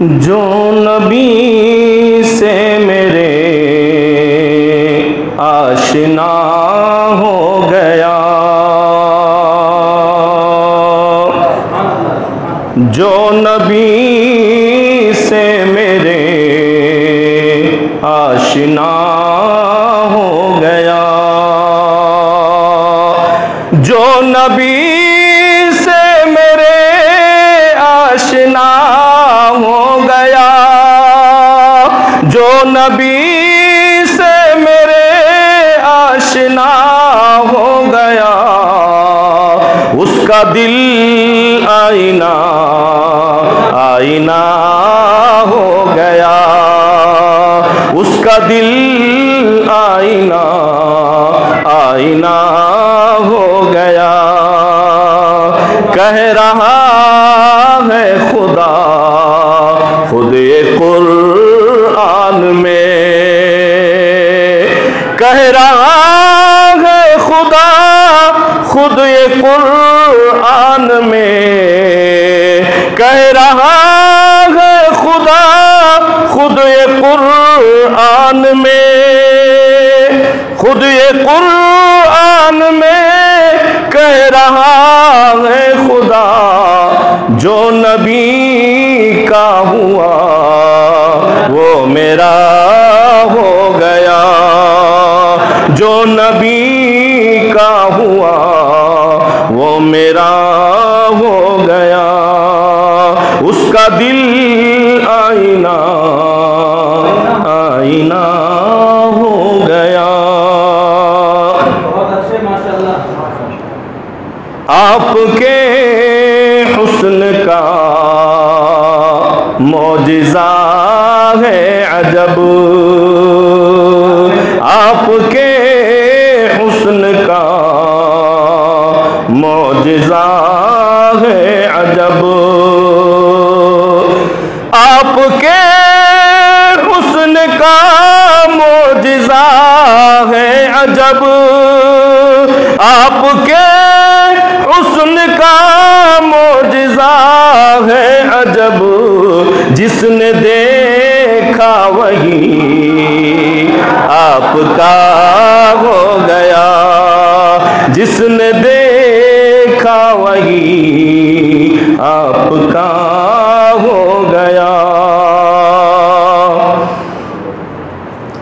जो नबी से मेरे आशना हो गया, जो नबी से मेरे आशना हो गया, जो नबी से मेरे आशना हो गया, जो नबी से मेरे आशना हो गया, उसका दिल आईना आईना हो गया, उसका दिल आईना आईना हो गया। कह रहा है खुदा खुद ये कुरान में, कह रहा है खुदा खुद ये कुरान में, कह रहा है खुदा खुद ये कुरान में, खुद ये कुरान में कह रहा है खुदा, जो नबी का हुआ वो मेरा हो गया, जो नबी का हुआ वो मेरा हो गया, उसका दिल आईना आईना हो गया। आपके हुस्न का मौजिज़ा है अजब, आपके हुस्न का मौजिज़ा है अजब, आपके हुस्न का मौजिज़ा है अजब, आपके हुस्न का मौजिज़ा है अजब, जिसने देखा वही आपका हो गया, जिसने देखा वही आपका हो गया।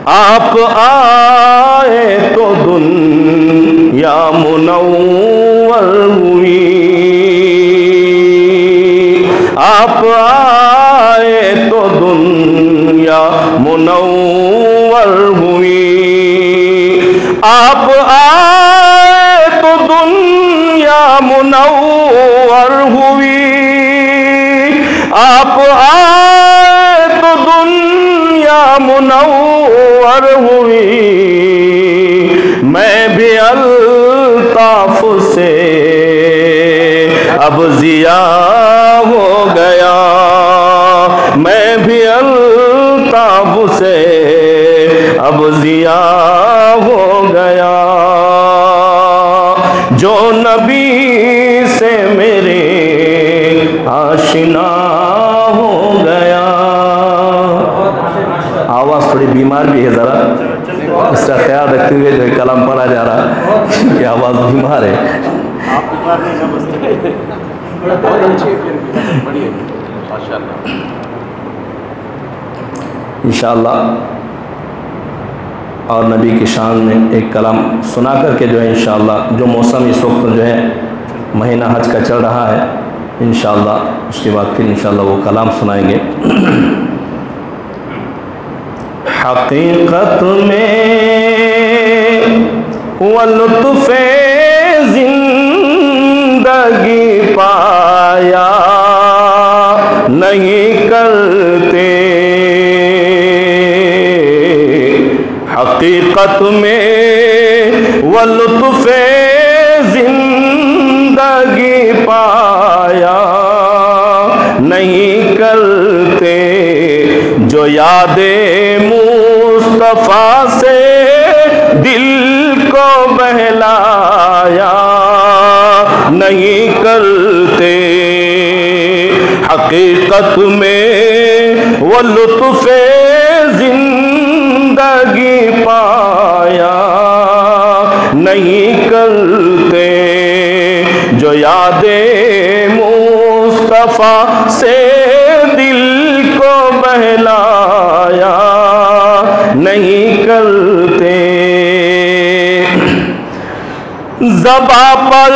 आप आए तो दुनिया मुनव्वर हुई, आप आए तो दुनिया मुनव्वर हुई, आप आए तो दुनिया मुनव्वर हुई, आप आए तो दुनिया मुनव्वर हुई। मैं भी अल्ताफ से अब ज़िया हो गया, मैं भी अल्ताफ से अब ज़िया हो गया, जो नबी से मेरे आशिना हो गया। आवाज़ थोड़ी बीमार भी है, ज़रा इसका ख्याल रखते हुए जो कलाम पढ़ा जा रहा है कि आवाज़ बीमार है। आप बीमार नहीं समझते, बहुत अच्छी है, फिर बढ़िया माशाअल्लाह। इंशाअल्लाह और नबी की शान में एक कलाम सुना करके जो है इंशाअल्लाह, जो मौसम इस वक्त जो है महीना हज का चल रहा है, इंशाअल्लाह उसके बाद फिर इंशाअल्लाह वो कलाम सुनाएंगे। हकीकत में वो लुत्फ़े ज़िंदगी पाया नहीं करते, हकीकत में वो लुत्फ़े ज़िंदगी पाया नहीं करते, जो यादे मुस्तफ़ा से दिल को बहलाया नहीं करते, हकीकत में वो लुत्फ़े जिंदगी पाया नहीं करते, जो यादें मुस्तफ़ा से दिल को बहलाया नहीं करते। ज़बा पर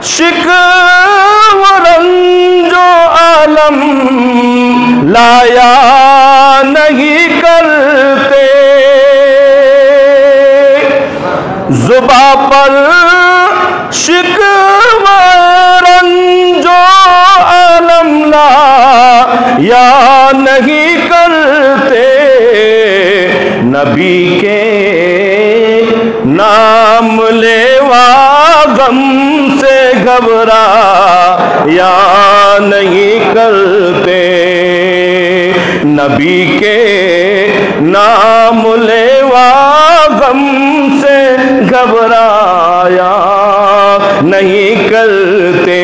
शिकवा रंजो आलम लाया नहीं करते, ज़ुबा पर शिकवा रंजो आलम लाया नहीं करते। नबी के नाम लेवा गम से घबरा या नहीं करते, नबी के नाम लेवा गम से घबराया नहीं करते,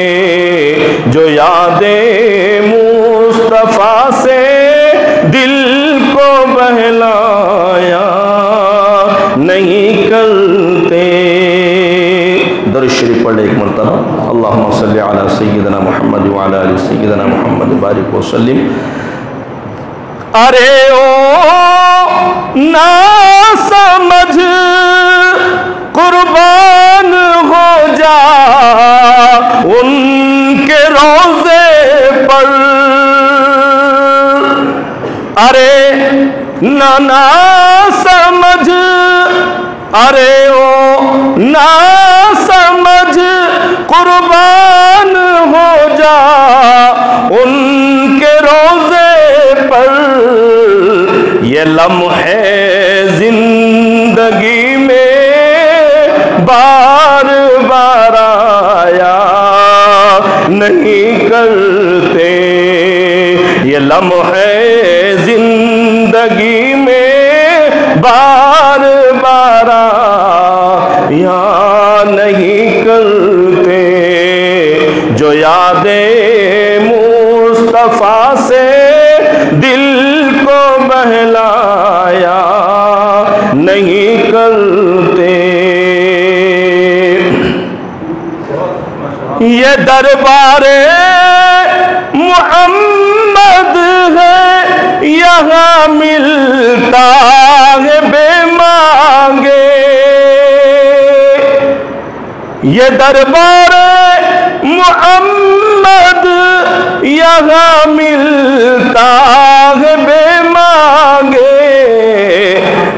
जो यादें मुस्तफ़ा से दिल को बहलाया नहीं करते। दरूद शरीफ पढ़ ले एक मरतबा। अल्लाहुम्मा सल्ली अला सय्यिदना मुहम्मद व अला आलि सय्यिदना मुहम्मद बारिक व सल्लिम। अरे ओ ना समझ कुर्बान हो जा उनके रोज़े पर, अरे ना समझ, अरे ओ ना समझ कुर्बान हो जा उनके रोज़े पर। ये लम्हे जिंदगी में बार बार आया नहीं करते, ये लम्हे जिंदगी में बार बार आया नहीं करते, जो यादें मुस्तफ़ा से दिल को बहलाया नहीं करते। ये दरबारे मोहम्मद है, यहाँ मिलता है बेमांगे। ये दरबारे मोहम्मद यहाँ मिलता है बेमांगे।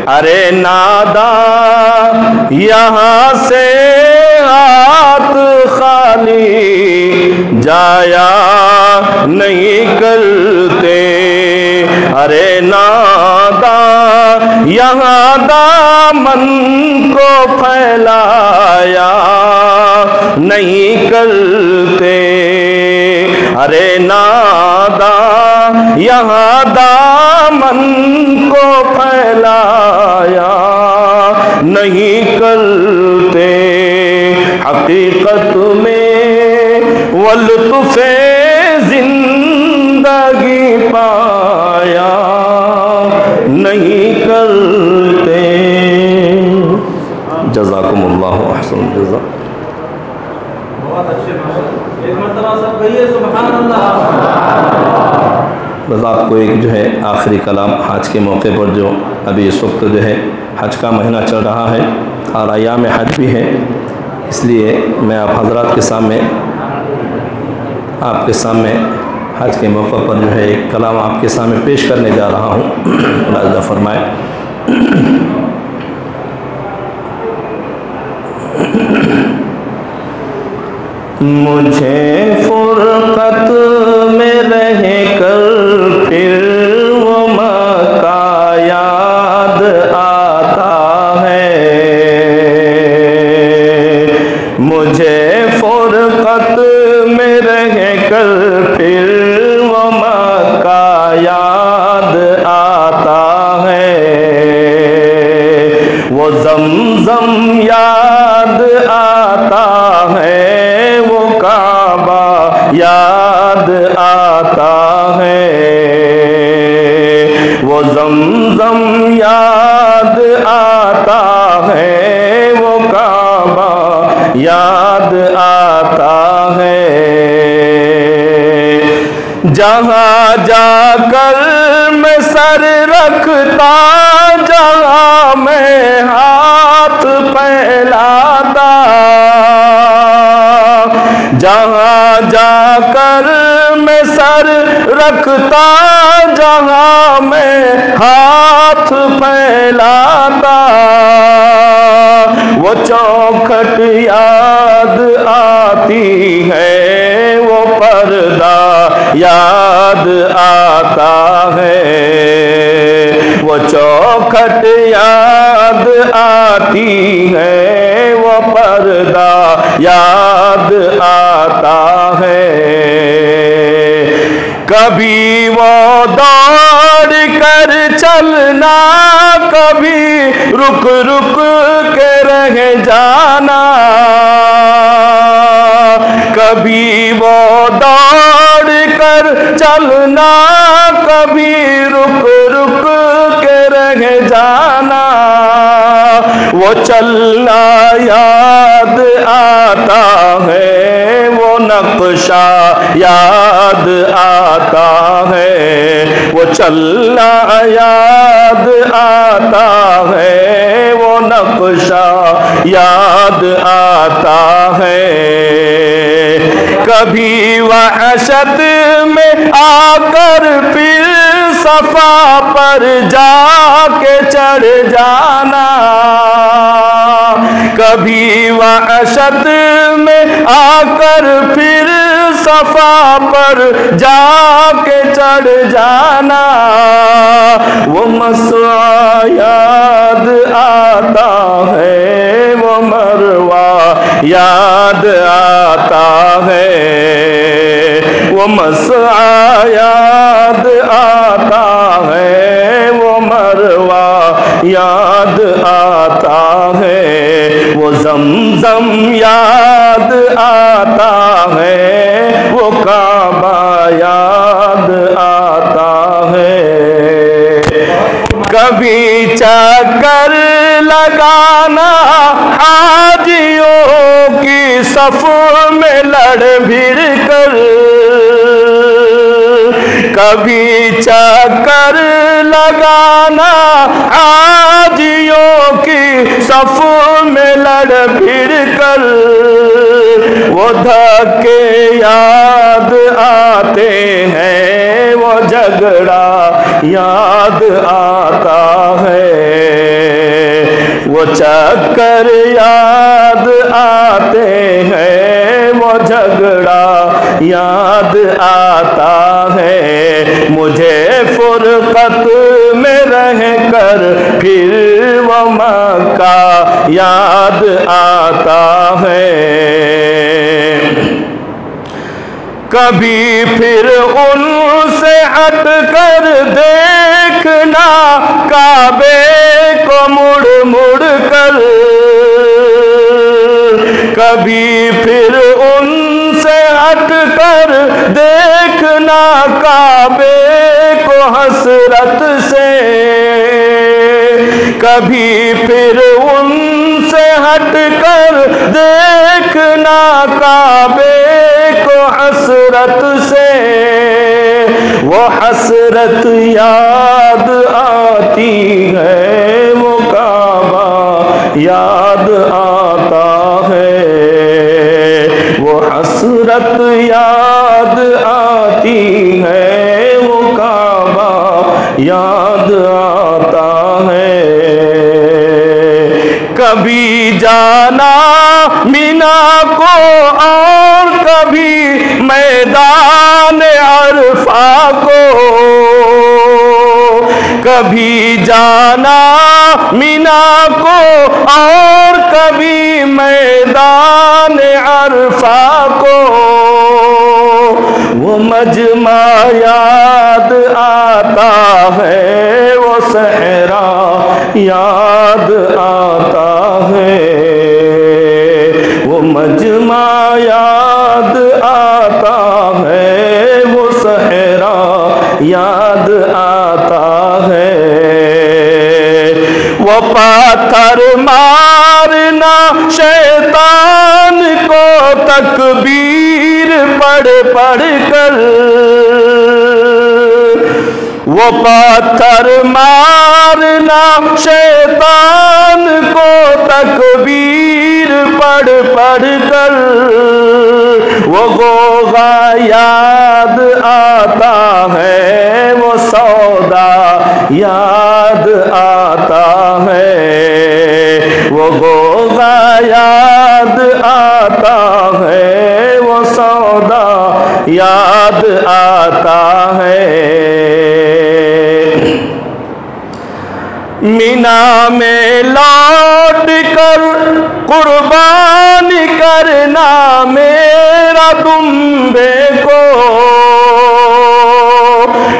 अरे नादा यहाँ से हाथ खाली जाया नहीं करते, अरे नादा यहाँ दामन को फैलाया नहीं करते, अरे नादा यहाँ दामन को फैलाया नहीं करते। हकीकत में वो लुत्फ़े जिंदगी पाया नहीं करते। जज़ाकुमुल्लाहु अहसनुल जज़ा। बहुत अच्छे माशाअल्लाह, एक मर्तबा सब कहिए सुभान अल्लाह। बस आपको एक जो है आखिरी कलाम हज के मौके पर, जो अभी इस वक्त जो है हज का महीना चल रहा है और अय्याम हज भी है, इसलिए मैं आप हजरात के सामने आपके सामने हज के मौके पर जो है एक कलाम आपके सामने पेश करने जा रहा हूँ। मुलाज़ा फरमाए। मुझे फुरकत में रह कर फिर वो मक्का याद आता है, मुझे फुरकत में रह कर फिर वो मक्का याद आता है, वो ज़मज़म याद आता है, वो काबा याद आता है, वो ज़मज़म याद आता है, वो काबा याद आता है। जहाँ जाकर मैं सर रखता, जहाँ मैं हाथ फैलाता, जहाँ जाकर मैं सर रखता, जहाँ मैं हाथ फैलाता, वो चौखट याद आती है, वो पर्दा याद आता है, वो चौखट याद आती है, वो पर्दा याद आता है। कभी वो दौड़ कर चलना, कभी रुक रुक के रह जाना, कभी वो दौड़ कर चलना, कभी रुक रुक के रह जाना, वो चलना याद आता है, वो नक्शा याद आता है, वो चलना याद आता है, वो नक्शा याद आता है। कभी वहशत में आकर फिर सफा पर जाके चढ़ जाना, कभी वहशत में आकर फिर सफा पर जाके चढ़ जाना, वो मसवा याद आता है, वो मरवा याद आता है, वो मसआ याद आता है, वो मरवा याद आता है, वो ज़मज़म याद आता है, वो काबा याद आता है। कभी चक्कर लगाना हाजियों की सफ में लड़ भिड़ कर, कभी चक्कर लगाना हाजियों की सफ में लड़ भिड़ कर, वो धक्के याद आते हैं, वो झगड़ा याद आता है, वो चक्कर याद आते हैं, वो झगड़ा याद आता है। मुझे फुरकत में रह कर फिर वो मक्का याद आता है। कभी फिर उनसे हट कर देखना काबे को मुड़ मुड़ कर, कभी फिर उनसे हट कर देखना काबे को हसरत से, कभी फिर उनसे हट कर देखना काबे को हसरत से, वो हसरत याद आती है, वो काबा याद आता है, वो हसरत याद आती है, वो काबा याद आता है। कभी जाना मीना को और कभी मैदान अरफा को, कभी जाना मीना को और कभी मैदान अरफा को, वो मजमा याद आता है, वो सहरा याद आता है, वो मजमा याद आता है, वो सहरा याद आता है। वो पत्थर मारना शैतान को तकबीर पढ़ पढ़ कर, वो पत्थर मारना शैतान को तकबीर पढ़ पढ़ कर, वो गोगा याद आता है, वो सौदा याद आता है, वो गोगा याद आता है, वो सौदा याद आता है। मीना में लौट कर कुर्बानी करना मेरा दुम्बे को,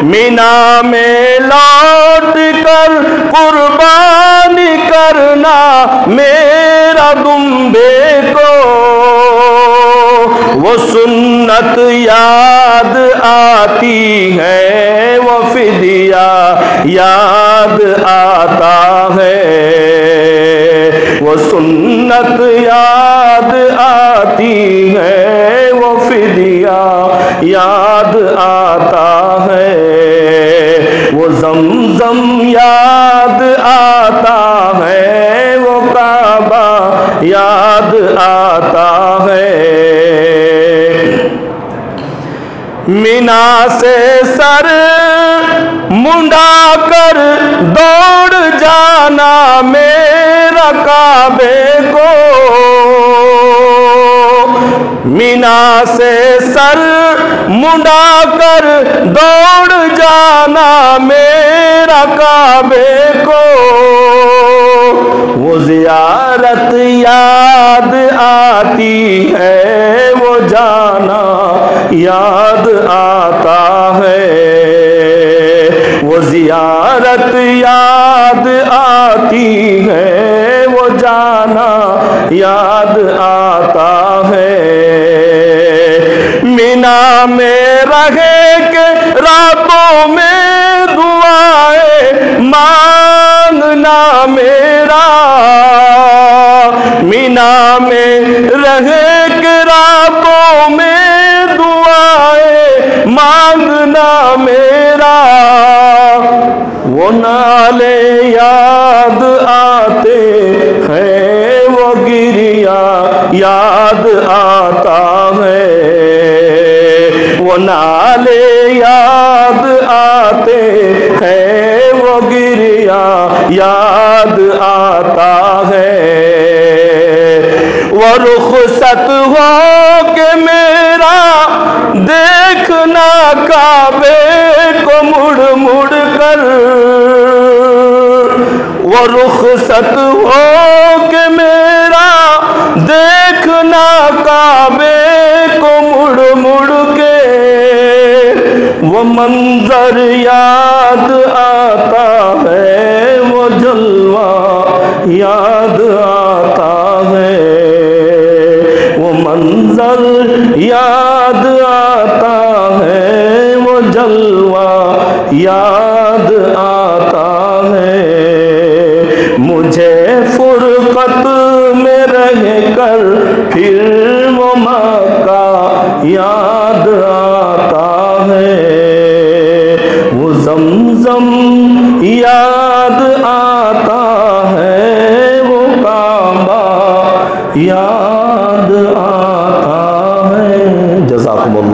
मीना में लौट कर कुर्बानी करना मेरा दुम्बे को, वो सुन्नत याद आती है, वो फिदिया याद आता है, वो सुन्नत याद आती है, वो फिदिया याद आता है, वो ज़मज़म याद आता है, वो काबा याद आता है। मीना से सर मुंडा कर दौड़ जाना मेरा काबे को, मीना से सर मुंडा कर दौड़ जाना मेरा काबे को, वो ज़ियारत याद आती है, वो जाना याद आता है, वो ज़ियारत याद आती है, वो जाना याद आता है। मीना में रहे के रातों में दुआएं मांगना मेरा, मीना में रहे के रातों में दुआएं मांगना मेरा, वो नाले याद आते हैं, वो गिरिया याद आता है, वो नाले याद आते हैं, वो गिरिया याद आता है। वो रुखसत हो के मेरा देखना काबे को मुड़ मुड़ कर, वो रुखसत हो के मेरा देखना काबे को मुड़ मुड़ के, वो मंजर याद आता है, वो जलवा याद आता है, वो मंजर याद आता है, वो जलवा याद आता है। मुझे फुरकत में रह कर फिर वो मक्का याद आता है, वो ज़मज़म याद आता है, वो काबा याद आता है। जज़ाकुमुल्लाह।